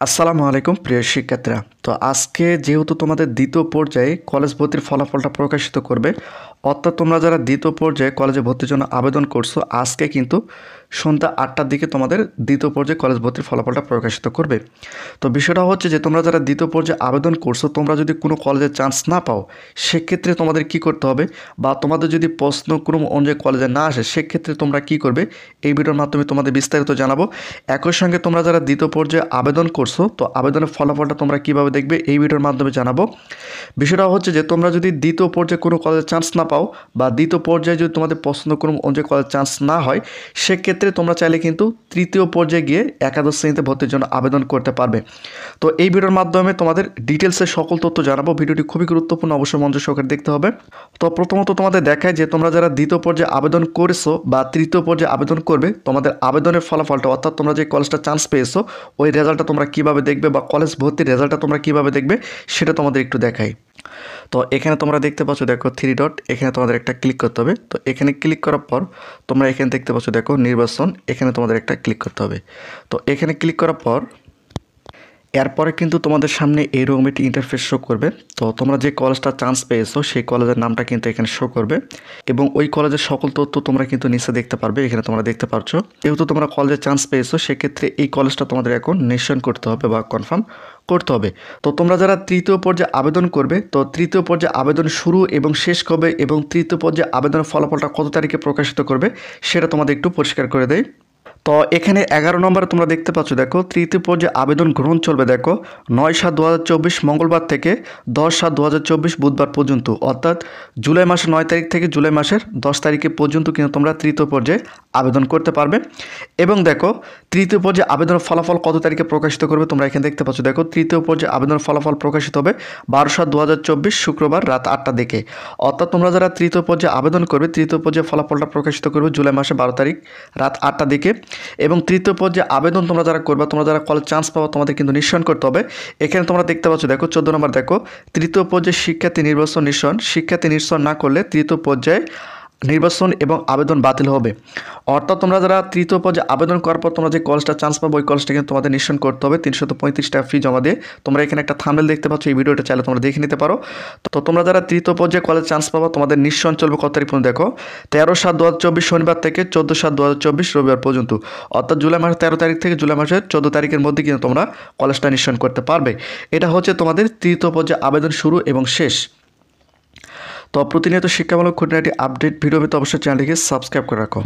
আসসালামু আলাইকুম প্রিয় শিক্ষার্থীরা। তো আজকে যেহেতু তোমাদের দ্বিতীয় পর্যায়ে কলেজ ভর্তির ফলাফলটা প্রকাশিত করবে, অর্থাৎ তোমরা যারা দ্বিতীয় পর্যায়ে কলেজে ভর্তির জন্য আবেদন করছো, আজকে কিন্তু সন্ধ্যা 8টার দিকে তোমাদের দ্বিতীয় পর্যায়ে কলেজ ভর্তির ফলাফলটা প্রকাশিত করবে। তো বিষয়টা হচ্ছে যে তোমরা যারা দ্বিতীয় পর্যায়ে আবেদন করছো, তোমরা যদি কোনো কলেজে চান্স না পাও, সেক্ষেত্রে তোমাদের কি করতে হবে, বা তোমাদের যদি প্রশ্নক্রম অনুযায়ী কলেজে না আসে, সেক্ষেত্রে তোমরা কি করবে, এই ভিডিওর মাধ্যমে তোমাদের বিস্তারিত জানাবো। একই সঙ্গে তোমরা যারা দ্বিতীয় পর্যায়ে আবেদন করছো, তো আবেদনের ফলাফলটা তোমরা কীভাবে দেখবে এই ভিডিওর মাধ্যমে জানাবো। বিষয়টা হচ্ছে যে তোমরা যদি দ্বিতীয় পর্যায়ে কোনো কলেজে চান্স না পাও, বা দ্বিতীয় পর্যায়ে যদি তোমাদের পছন্দক্রম অনুযায়ী কলেজ চান্স না হয়, সেক্ষেত্রে তোমরা চাইলে কিন্তু তৃতীয় পর্যায়ে গিয়ে একাদশ শ্রেণীতে ভর্তির জন্য আবেদন করতে পারবে। তো এই ভিডিওর মাধ্যমে তোমাদের ডিটেলসে সকল তথ্য জানাবো। ভিডিওটি খুবই গুরুত্বপূর্ণ, অবশ্যই মনোযোগ সহকারে দেখতে হবে। তো প্রথমত তোমাদের দেখায় যে তোমরা যারা দ্বিতীয় পর্যায়ে আবেদন করেছো বা তৃতীয় পর্যায়ে আবেদন করবে, তোমাদের আবেদনের ফলাফলটা, অর্থাৎ তোমরা যে কলেজটা চান্স পেয়েছো ওই রেজাল্টটা তোমরা কীভাবে দেখবে, বা কলেজ ভর্তির রেজাল্টটা তোমরা কীভাবে দেখবে, সেটা তোমাদের একটু দেখাই। তো এখানে তোমরা দেখতে পাচ্ছ, দেখো 3 ডট, এখানে তোমাদের একটা ক্লিক করতে হবে। তো এখানে ক্লিক করার পর তোমরা এখানে দেখতে পাচ্ছ, দেখো নির্বাচন, এখানে তোমাদের একটা ক্লিক করতে হবে। তো এখানে ক্লিক করার পর এরপরে কিন্তু তোমাদের সামনে এইরকম একটি ইন্টারফেস শো করবে। তো তোমরা যে কলেজটা চান্স পেয়েছো সেই কলেজের নামটা কিন্তু এখানে শো করবে, এবং ওই কলেজের সকল তথ্য তোমরা কিন্তু নিচে দেখতে পারবে। এখানে তোমরা দেখতে পাচ্ছ, যেহেতু তোমরা কলেজে চান্স পেয়েছো, সেক্ষেত্রে এই কলেজটা তোমাদের এখন নিশ্চয়ন করতে হবে বা কনফার্ম করতে হবে। তো তোমরা যারা তৃতীয় পর্যায়ে আবেদন করবে, তো তৃতীয় পর্যায়ে আবেদন শুরু এবং শেষ কবে, এবং তৃতীয় পর্যায়ে আবেদনের ফলাফলটা কত তারিখে প্রকাশিত করবে, সেটা তোমাদের একটু পরিষ্কার করে দেয়। তো এখানে 11 নম্বরে তোমরা দেখতে পাচ্ছ, দেখো তৃতীয় পর্যায়ে আবেদন গ্রহণ চলবে, দেখো 9/7/2024 মঙ্গলবার থেকে 10/7/2024 বুধবার পর্যন্ত, অর্থাৎ জুলাই মাসের 9 তারিখ থেকে জুলাই মাসের 10 তারিখে পর্যন্ত কিন্তু তোমরা তৃতীয় পর্যায়ে আবেদন করতে পারবে। এবং দেখো তৃতীয় পর্যায়ে আবেদনের ফলাফল কত তারিখে প্রকাশিত করবে, তোমরা এখানে দেখতে পাচ্ছ, দেখো তৃতীয় পর্যায়ে আবেদনের ফলাফল প্রকাশিত হবে 12/7/2024 শুক্রবার রাত 8টার দিকে। অর্থাৎ তোমরা যারা তৃতীয় পর্যায়ে আবেদন করবে, তৃতীয় পর্যায়ে ফলাফলটা প্রকাশিত করবে জুলাই মাসের 12 তারিখ রাত 8টার দিকে। এবং তৃতীয় পর্যায়ে আবেদন তোমরা যারা করবে, তোমরা যারা কলেজ চান্স পাবো, তোমাদের কিন্তু নিশ্চয়ন করতে হবে। এখানে তোমরা দেখতে পাচ্ছ, দেখো 14 নম্বর, দেখো তৃতীয় পর্যায়ে শিক্ষার্থী নির্বাচন নিশ্চয়ন, শিক্ষার্থী নিশ্চয়ন না করলে তৃতীয় পর্যায়ে নির্বাচন এবং আবেদন বাতিল হবে। অর্থাৎ তোমরা যারা তৃতীয় পর্যায়ে আবেদন করার পর তোমরা যে কলেজটা চান্স পাবো, ওই কলেজটা কিন্তু তোমাদের নিশ্চয়ন করতে হবে 335 টাকা ফি জমা দিয়ে। তোমরা এখানে একটা থাম্বনেল দেখতে পাচ্ছ, এই ভিডিওটা চাইলে তোমরা দেখে নিতে পারো। তো তোমরা যারা তৃতীয় পর্যায়ে কলেজ চান্স পাবো, তোমাদের নিশ্চয়ন চলবে কত তারিখ পর্যন্ত, দেখো 13/7/2024 শনিবার থেকে 14/7/2024 রবিবার পর্যন্ত। অর্থাৎ জুলাই মাসের 13 তারিখ থেকে জুলাই মাসের 14 তারিখের মধ্যে কিন্তু তোমরা কলেজটা নিশ্চয়ন করতে পারবে। এটা হচ্ছে তোমাদের তৃতীয় পর্যায়ে আবেদন শুরু এবং শেষ। তো প্রতিনিয়ত শিক্ষামূলক খুঁটিনাটি আপডেট ভিডিও পেতে অবশ্যই চ্যানেলটিকে সাবস্ক্রাইব করে রাখো।